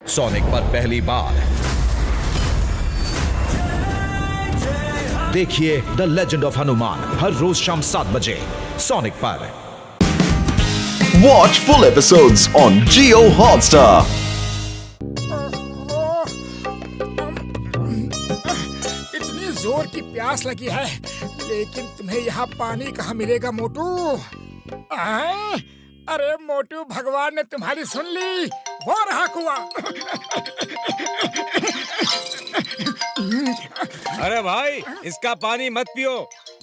Sonic पर पहली बार देखिए द लेजेंड ऑफ हनुमान हर रोज शाम 7 बजे सोनिक पर। Watch full episodes on Jio Hotstar. इतनी जोर की प्यास लगी है, लेकिन तुम्हें यहाँ पानी कहाँ मिलेगा मोटू? अरे मोटू, भगवान ने तुम्हारी सुन ली, वो रहा कुआं। अरे भाई, इसका पानी मत पियो,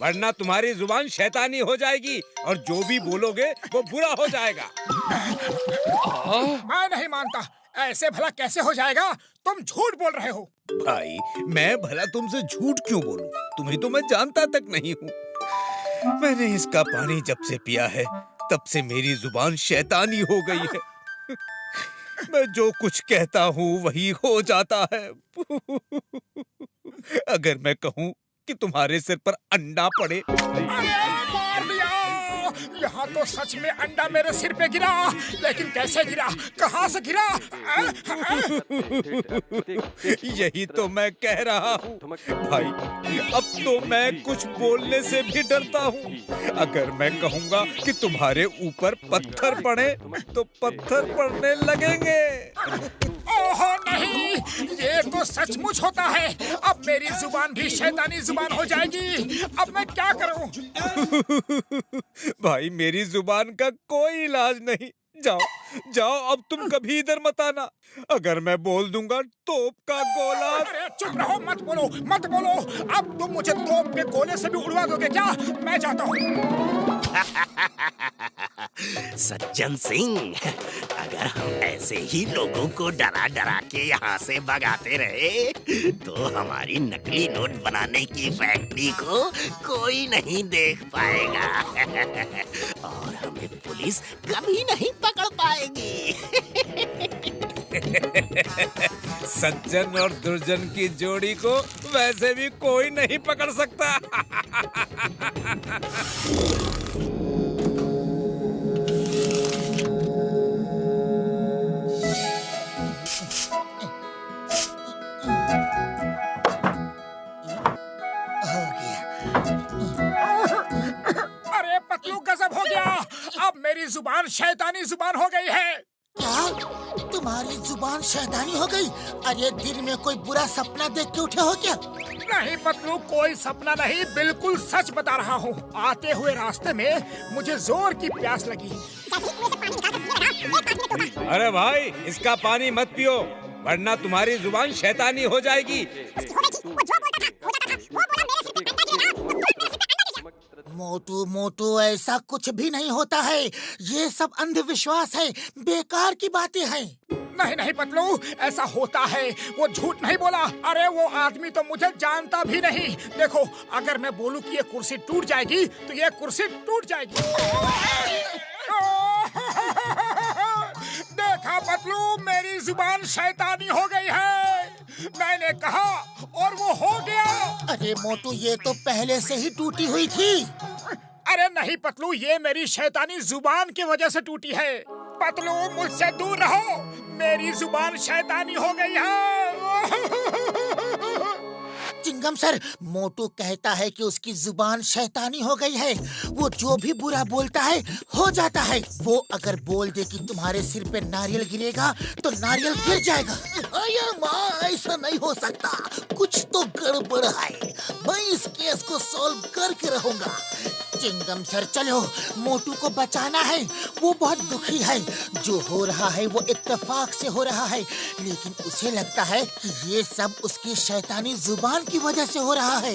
वरना तुम्हारी जुबान शैतानी हो जाएगी और जो भी बोलोगे वो बुरा हो जाएगा। मैं नहीं मानता, ऐसे भला कैसे हो जाएगा? तुम झूठ बोल रहे हो। भाई, मैं भला तुमसे झूठ क्यों बोलूं? तुम्हें तो मैं जानता तक नहीं हूँ। मैंने इसका पानी जब से पिया है, तब से मेरी जुबान शैतानी हो गई है। मैं जो कुछ कहता हूँ वही हो जाता है। अगर मैं कहूँ कि तुम्हारे सिर पर अंडा पड़े। अरे मार दिया! यहाँ तो सच में अंडा मेरे सिर पे गिरा, लेकिन कैसे गिरा, कहाँ से गिरा? यही तो मैं कह रहा हूँ भाई, अब तो मैं कुछ बोलने से भी डरता हूँ। अगर मैं कहूँगा कि तुम्हारे ऊपर पत्थर पड़े तो पत्थर पड़ने लगेंगे। ओहो नहीं, ये तो सचमुच होता है। अब मेरी जुबान भी शैतानी जुबान हो जाएगी। अब मैं क्या करूं? भाई, मेरी जुबान का कोई इलाज नहीं। जाओ जाओ, अब तुम कभी इधर मत आना। अगर मैं बोल दूंगा तोप का गोला। अरे चुप रहो, मत बोलो मत बोलो। अब तुम मुझे तोप के गोले से भी उड़वा दोगे क्या? मैं जाता हूँ। सज्जन सिंह, अगर हम ऐसे ही लोगों को डरा डरा के यहाँ से भगाते रहे तो हमारी नकली नोट बनाने की फैक्ट्री को कोई नहीं देख पाएगा और हमें पुलिस कभी नहीं पकड़ पाएगी। सज्जन और दुर्जन की जोड़ी को वैसे भी कोई नहीं पकड़ सकता। अरे पतलू, गजब हो गया। अब मेरी जुबान शैतानी जुबान हो गई है। क्या तुम्हारी जुबान शैतानी हो गई? अरे दिन में कोई बुरा सपना देख के उठे हो क्या? नहीं पतलू, कोई सपना नहीं, बिल्कुल सच बता रहा हूँ। आते हुए रास्ते में मुझे जोर की प्यास लगी। अरे भाई, इसका पानी मत पियो, वरना तुम्हारी जुबान शैतानी हो जाएगी। मोटू मोटू, ऐसा कुछ भी नहीं होता है। ये सब अंधविश्वास है, बेकार की बातें हैं। नहीं नहीं पतलू, ऐसा होता है, वो झूठ नहीं बोला। अरे वो आदमी तो मुझे जानता भी नहीं। देखो, अगर मैं बोलूं कि ये कुर्सी टूट जाएगी तो ये कुर्सी टूट जाएगी। देखा पतलू, मेरी जुबान शैतानी हो गई है। मैंने कहा और वो हो गया। अरे मोटू, ये तो पहले से ही टूटी हुई थी। अरे नहीं पतलू, ये मेरी शैतानी जुबान की वजह से टूटी है। पतलू, मुझसे दूर रहो, मेरी जुबान शैतानी हो गई है। चिंगम सर, मोटू कहता है कि उसकी जुबान शैतानी हो गई है। वो जो भी बुरा बोलता है हो जाता है। वो अगर बोल दे कि तुम्हारे सिर पे नारियल गिरेगा तो नारियल गिर जाएगा। अरे माँ, ऐसा नहीं हो सकता, कुछ तो गड़बड़ है। मैं इस केस को सॉल्व करके रहूंगा। चिंगम सर, चलो, मोटू को बचाना है। वो बहुत दुखी है। जो हो रहा है वो इत्तेफाक से हो रहा है, लेकिन उसे लगता है कि ये सब उसकी शैतानी जुबान की वजह से हो रहा है।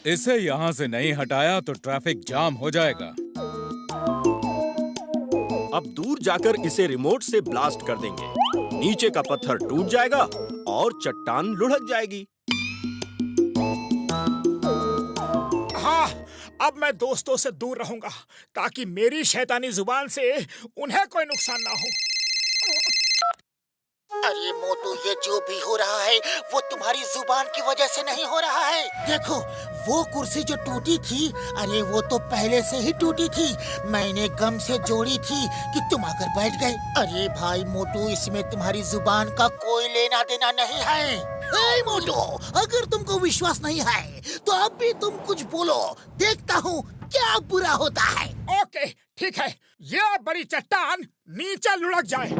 इसे यहाँ से नहीं हटाया तो ट्रैफिक जाम हो जाएगा। अब दूर जाकर इसे रिमोट से ब्लास्ट कर देंगे। नीचे का पत्थर टूट जाएगा और चट्टान लुढ़क जाएगी। हाँ, अब मैं दोस्तों से दूर रहूंगा ताकि मेरी शैतानी जुबान से उन्हें कोई नुकसान ना हो। अरे मोटू, ये जो भी हो रहा है वो तुम्हारी जुबान की वजह से नहीं हो रहा है। देखो वो कुर्सी जो टूटी थी, अरे वो तो पहले से ही टूटी थी। मैंने गम से जोड़ी थी कि तुम आकर बैठ गए। अरे भाई मोटू, इसमें तुम्हारी जुबान का कोई लेना देना नहीं है। ए मोटू, अगर तुमको विश्वास नहीं है तो अब भी तुम कुछ बोलो, देखता हूँ क्या बुरा होता है। ओके ठीक है, ये बड़ी चट्टान नीचे लुढ़क जाए।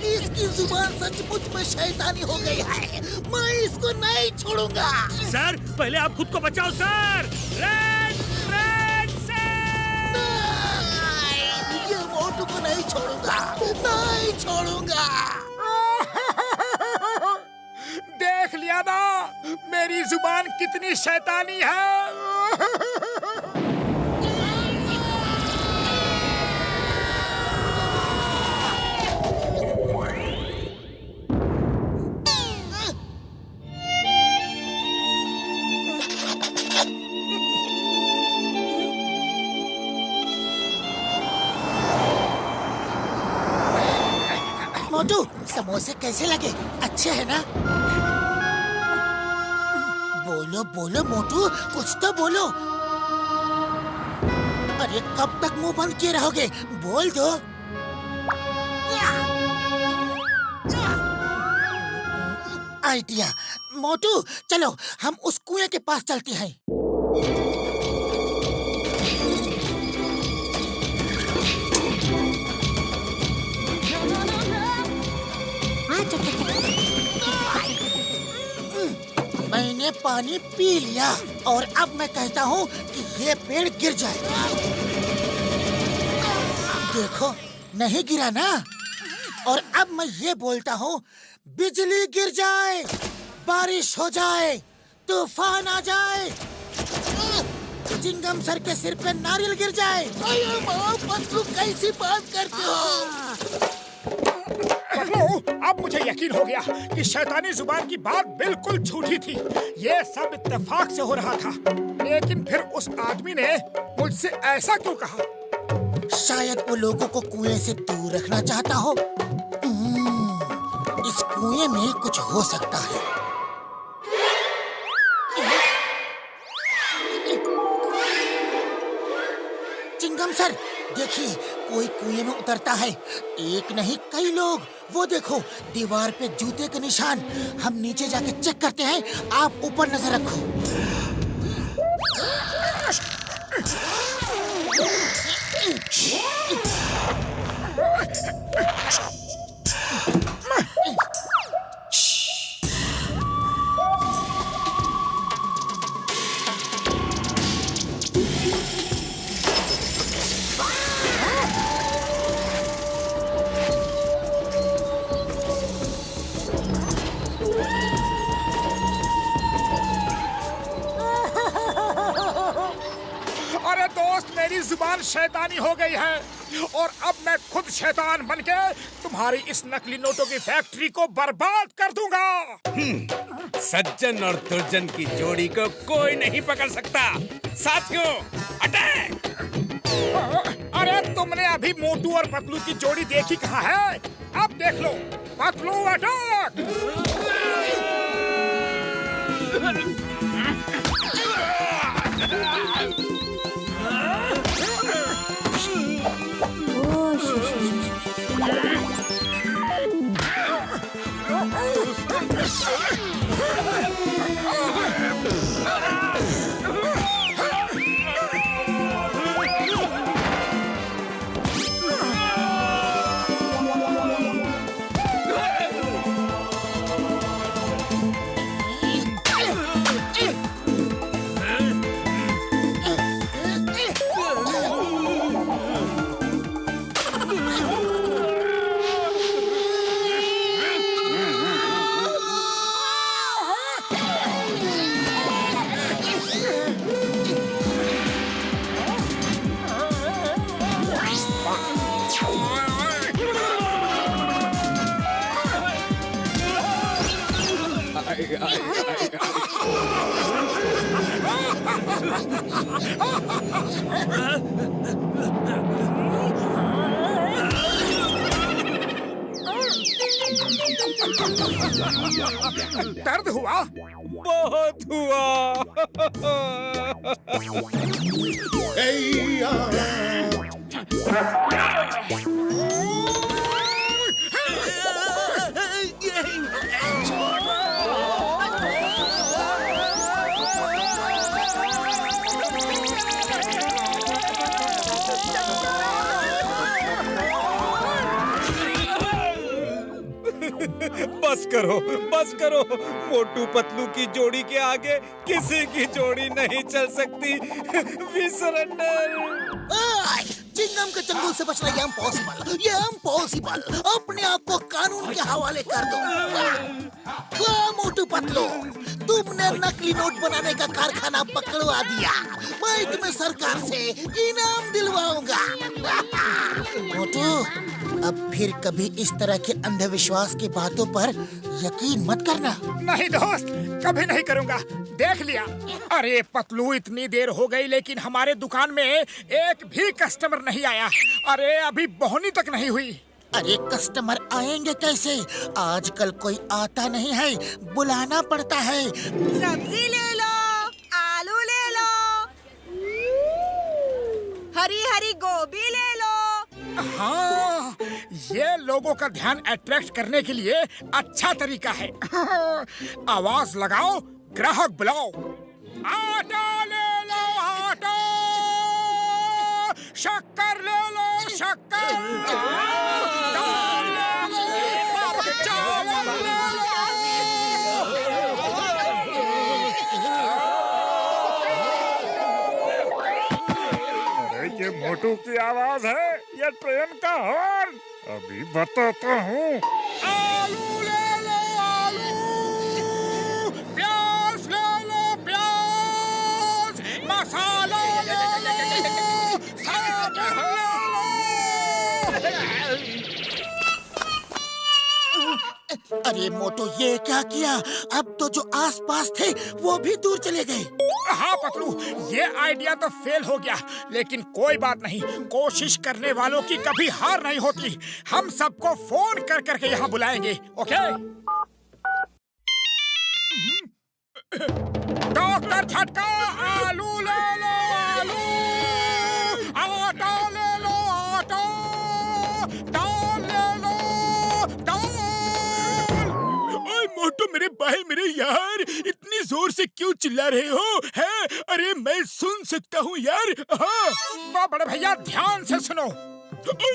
इसकी जुबान सचमुच में शैतानी हो गई है। मैं इसको नहीं छोड़ूंगा। सर पहले आप खुद को बचाओ सर। ये मोटू को नहीं छोड़ूंगा, नहीं छोड़ूंगा। देख लिया ना मेरी जुबान कितनी शैतानी है। मोटू, समोसे कैसे लगे? अच्छे हैं ना? बोलो बोलो मोटू, कुछ तो बोलो। अरे कब तक मुंह बंद किए रहोगे? बोल दो। आइडिया। मोटू चलो हम उस कुएं के पास चलते हैं। मैंने पानी पी लिया और अब मैं कहता हूँ कि ये पेड़ गिर जाए। देखो नहीं गिरा ना। और अब मैं ये बोलता हूँ, बिजली गिर जाए, बारिश हो जाए, तूफान आ जाए, चिंगम सर के सिर पे नारियल गिर जाए। पतलू कैसी बात करते हो? अब मुझे यकीन हो गया कि शैतानी जुबान की बात बिल्कुल झूठी थी। ये सब इत्तेफाक से हो रहा था। लेकिन फिर उस आदमी ने मुझसे ऐसा क्यों कहा? शायद वो लोगों को कुएं से दूर रखना चाहता हो। इस कुएं में कुछ हो सकता है। चिंगम सर देखिए, कोई कुएं में उतरता है। एक नहीं कई लोग। वो देखो दीवार पे जूते के निशान। हम नीचे जाके चेक करते हैं, आप ऊपर नजर रखो। अरे दोस्त, मेरी जुबान शैतानी हो गई है और अब मैं खुद शैतान बनके तुम्हारी इस नकली नोटों की फैक्ट्री को बर्बाद कर दूंगा। सज्जन और दुर्जन की जोड़ी को कोई नहीं पकड़ सकता। साथियों अटैक! अरे तुमने अभी मोटू और पतलू की जोड़ी देखी कहाँ है? अब देख लो, पतलू अटैक! दर्द हुआ? बहुत हुआ। बस करो, मोटू पतलू की जोड़ी के आगे किसी की जोड़ी नहीं चल सकती। We surrender. चिंगम के चंगुल से बचना ये इम्पॉसिबल। अपने आप को कानून के हवाले कर दो। मोटू पतलू, तुमने नकली नोट बनाने का कारखाना पकड़वा दिया। मैं तुम्हें सरकार से इनाम दिलवाऊंगा। मोटू, अब फिर कभी इस तरह के अंधविश्वास की बातों पर यकीन मत करना। नहीं दोस्त, कभी नहीं करूंगा। देख लिया। अरे पतलू, इतनी देर हो गई लेकिन हमारे दुकान में एक भी कस्टमर नहीं आया। अरे अभी बोहनी तक नहीं हुई। अरे कस्टमर आएंगे कैसे? आजकल कोई आता नहीं है, बुलाना पड़ता है। सब्जी ले लो, आलू ले लो, हरी हरी गोभी ले लो। हाँ, ये लोगों का ध्यान अट्रैक्ट करने के लिए अच्छा तरीका है। आवाज लगाओ, ग्राहक बुलाओ। आटा ले लो, आटा। शक्कर ले लो, शक्कर। दाल ले लो, चावल ले लो। अरे ये मोटू की आवाज है या ट्रेन का हॉर्न? अभी बताता हूँ। आलू ले लो, आलू। प्याज ले लो, प्याज। मसाला ले लो, साबुन ले लो। अरे मोटू, ये क्या किया? अब तो जो आसपास थे वो भी दूर चले गए। हाँ पतलू, ये आइडिया तो फेल हो गया, लेकिन कोई बात नहीं। कोशिश करने वालों की कभी हार नहीं होती। हम सबको फोन कर करके यहाँ बुलाएंगे। ओके? डॉक्टर झटका, आलू ले लो, आलू। आटा ले लो, आटा। दाल ले लो, दाल। ओए मोटू, मेरे भाई, मेरे यार, इतनी जोर से क्यों चिल्ला रहे हो? है? अरे मैं सुन सकता हूँ यार। हाँ बड़े भैया, ध्यान से सुनो।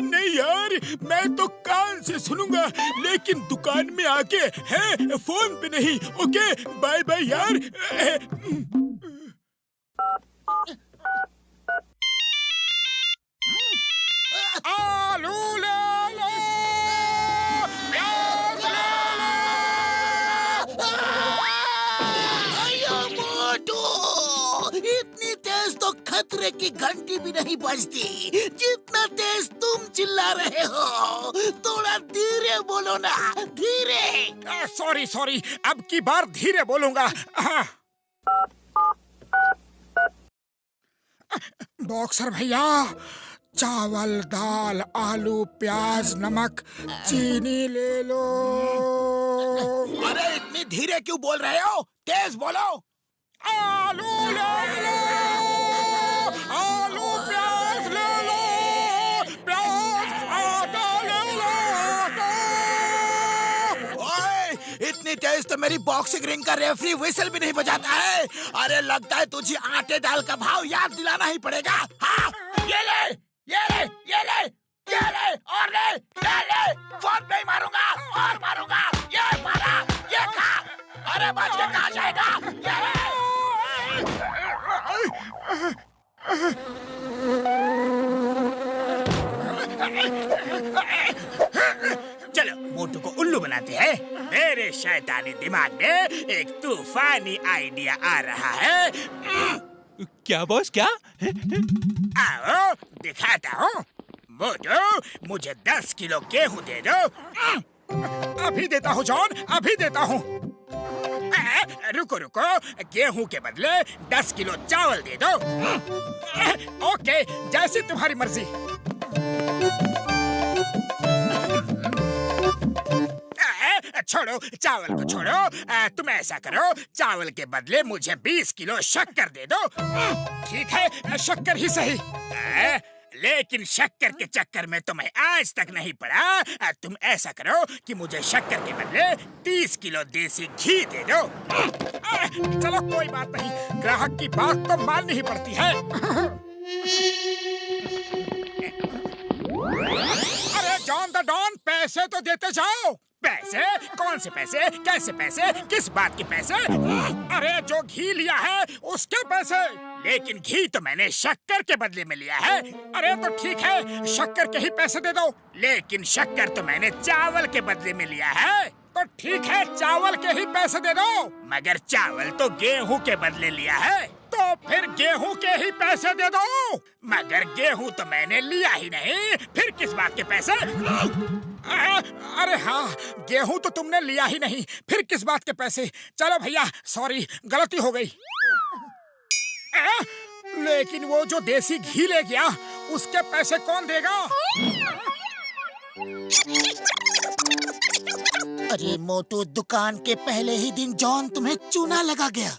नहीं यार, मैं तो कान से सुनूंगा, लेकिन दुकान में आके है, फोन पे नहीं। ओके, बाय बाय यार। आलू ले लो, प्याज ले लो। मोटू, इतनी तेज तो खतरे की घंटी भी नहीं बजती जितना तेज तुम चिल्ला रहे हो। थोड़ा धीरे बोलो ना, धीरे। सॉरी, अब की बार धीरे बोलूंगा। बॉक्सर भैया, चावल, दाल, आलू, प्याज, नमक, चीनी ले लो। अरे इतनी धीरे क्यों बोल रहे हो? तेज बोलो। आलू ले लो, आलू। प्याज ले लो, प्याज। आटा ले लो, आटा। ओए, इतनी तेज तो मेरी बॉक्सिंग रिंग का रेफरी व्हिसल भी नहीं बजाता है। अरे लगता है तुझे आटे दाल का भाव याद दिलाना ही पड़ेगा। हाँ, ये ले, ये ले, ये ले, ये ले, और ले, ले। फोन पे ही मारूंगा, और मारूंगा। ये मारा, ये खा। अरे बच के कहाँ जाएगा? चलो मोटू को उल्लू बनाते हैं। मेरे शैतानी दिमाग में एक तूफानी आइडिया आ रहा है। क्या बॉस, क्या? आओ दिखाता हूँ। मोटू, मुझे 10 किलो गेहूं दे दो। अभी देता हूँ जॉन, अभी देता हूँ। रुको रुको, गेहूं के बदले 10 किलो चावल दे दो। ओके, जैसी तुम्हारी मर्जी। छोड़ो चावल को छोड़ो, तुम ऐसा करो, चावल के बदले मुझे 20 किलो शक्कर दे दो। ठीक है, शक्कर ही सही, लेकिन शक्कर के चक्कर में तो मैं आज तक नहीं पड़ा। तुम ऐसा करो कि मुझे शक्कर के बदले 30 किलो देसी घी दे दो। चलो कोई बात नहीं, ग्राहक की बात तो माननी ही पड़ती है। अरे जॉन द डॉन, पैसे तो देते जाओ। पैसे? कौन से पैसे? कैसे पैसे? किस बात के पैसे? अरे जो घी लिया है उसके पैसे। लेकिन घी तो मैंने शक्कर के बदले में लिया है। अरे तो ठीक है, शक्कर के ही पैसे दे दो। लेकिन शक्कर तो मैंने चावल के बदले में लिया है। तो ठीक है, चावल के ही पैसे दे दो। मगर चावल तो गेहूं के बदले लिया है, तो फिर गेहूं के ही पैसे दे दो। मगर गेहूं तो मैंने लिया ही नहीं, फिर किस बात के पैसे? अरे हाँ, गेहूं तो तुमने लिया ही नहीं, फिर किस बात के पैसे? चलो भैया, सॉरी, गलती हो गई। लेकिन वो जो देसी घी ले गया, उसके पैसे कौन देगा? अरे मोटू, दुकान के पहले ही दिन जॉन तुम्हें चूना लगा गया।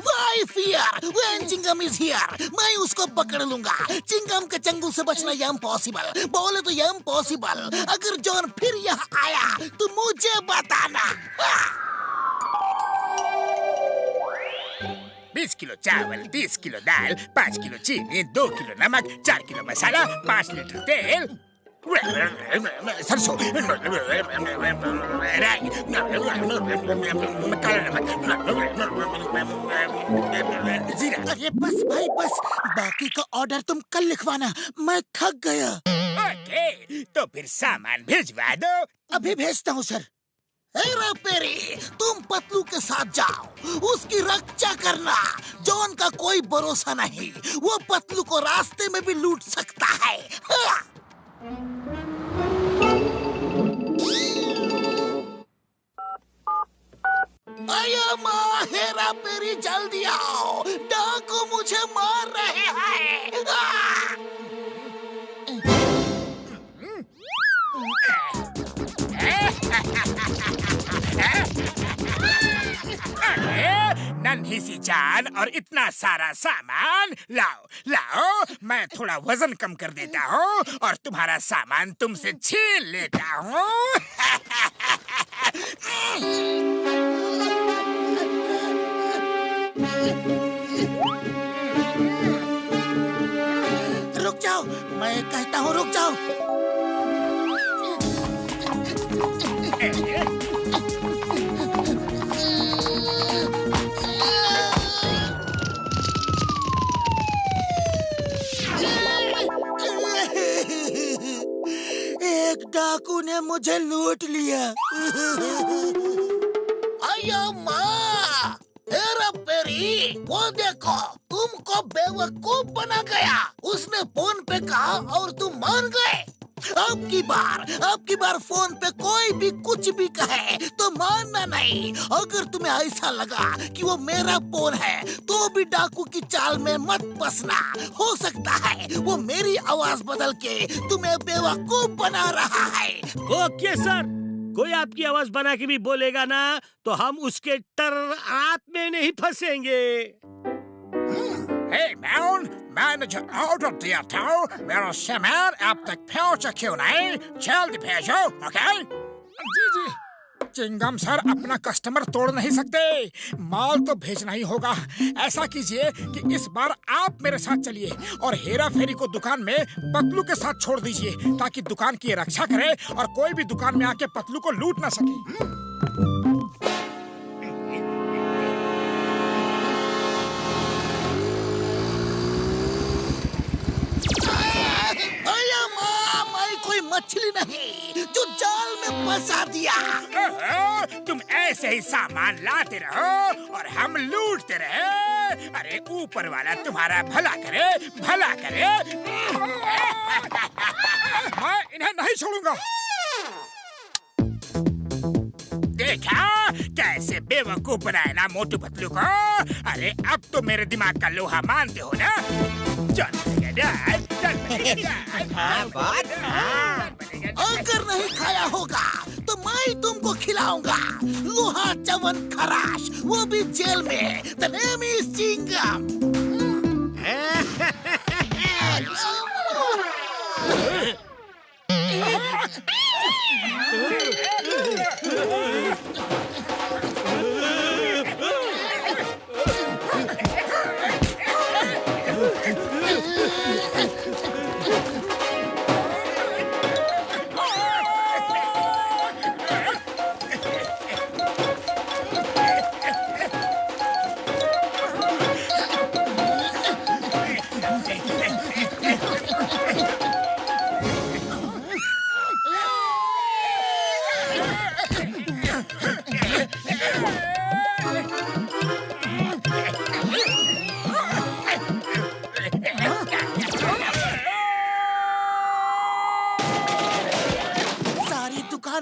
Why fear when Chingam is here? मैं उसको पकड़ लूंगा। चिंगम के चंगुल से बचना इम्पॉसिबल। बोले तो इम्पॉसिबल। अगर जॉन फिर यहाँ आया तो मुझे बताना। 20 किलो चावल, 30 किलो दाल, 5 किलो चीनी, 2 किलो नमक, 4 किलो मसाला, 5 लीटर तेल, सरसों, राई, काला नमक, जीरा। अरे बस भाई बस, बाकी का ऑर्डर तुम कल लिखवाना, मैं थक गया। ओके, तो फिर सामान भिजवा दो। अभी भेजता हूँ सर। हेरा पेरी, तुम पतलू के साथ जाओ, उसकी रक्षा करना। जॉन का कोई भरोसा नहीं, वो पतलू को रास्ते में भी लूट सकता है। आया माँ, हेरा पेरी जल्दी आओ, डाकू मुझे मार रहे हैं। नन्ही सी जान और इतना सारा सामान। लाओ लाओ, मैं थोड़ा वजन कम कर देता हूँ और तुम्हारा सामान तुमसे छीन लेता हूँ। रुक जाओ, मैं कहता हूँ रुक जाओ। एक डाकू ने मुझे लूट लिया। आया माँ, हेरा पेरी, वो देखो, तुमको बेवकूफ बना गया। उसने फोन पे कहा और तुम मान गए। अब की बार फोन पे कोई भी कुछ भी कहे तो मानना नहीं। अगर तुम्हें ऐसा लगा कि वो मेरा फोन है तो भी डाकू की चाल में मत फंसना। हो सकता है वो मेरी आवाज बदल के तुम्हें बेवकूफ बना रहा है। ओके सर, कोई आपकी आवाज बना के भी बोलेगा ना तो हम उसके टर्रात में नहीं फंसेंगे। हे मैन, मैंने जो ऑर्डर दिया था, मेरा सामान अब तक पहुंचा क्यों नहीं? जल्दी भेजो, ओके? जी जी। चिंगम सर, अपना कस्टमर तोड़ नहीं सकते, माल तो भेजना ही होगा। ऐसा कीजिए कि इस बार आप मेरे साथ चलिए और हेरा फेरी को दुकान में पतलू के साथ छोड़ दीजिए, ताकि दुकान की रक्षा करे और कोई भी दुकान में आके पतलू को लूट ना सके। कोई मछली नहीं जो जाल में फंसा दिया। तुम ऐसे ही सामान लाते रहो और हम लूटते रहे। अरे ऊपर वाला तुम्हारा भला करे, भला करे। मैं इन्हें नहीं छोड़ूंगा। देखा कैसे बेवकूफ बनाया ना मोटू पतलू को। अरे अब तो मेरे दिमाग का लोहा मानते हो ना। चल अगर नहीं खाया होगा तो मैं तुमको खिलाऊंगा लोहा चवन खराश, वो भी जेल में। The name is Chingam.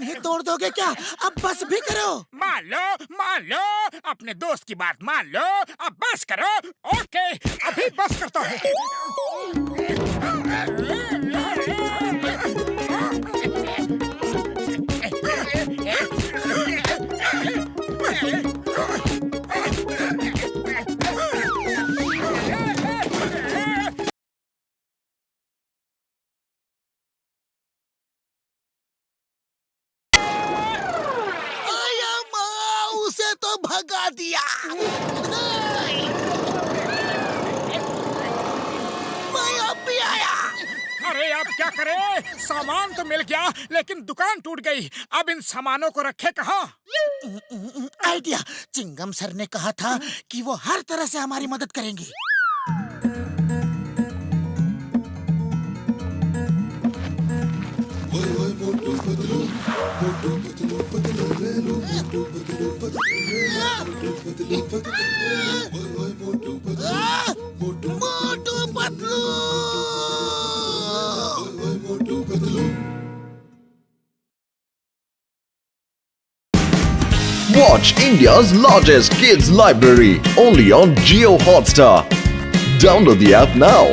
ही तोड़ दोगे क्या? अब बस भी करो। मान लो अपने दोस्त की बात मान लो। अब बस करो। ओके अभी बस करता हूँ। भगा दिया। मैं अब भी आया। अरे अब क्या करें? सामान तो मिल गया लेकिन दुकान टूट गई। अब इन सामानों को रखे कहाँ? आइडिया। चिंगम सर ने कहा था कि वो हर तरह से हमारी मदद करेंगे। Watch India's largest kids library only on Jio Hotstar. Download the app now.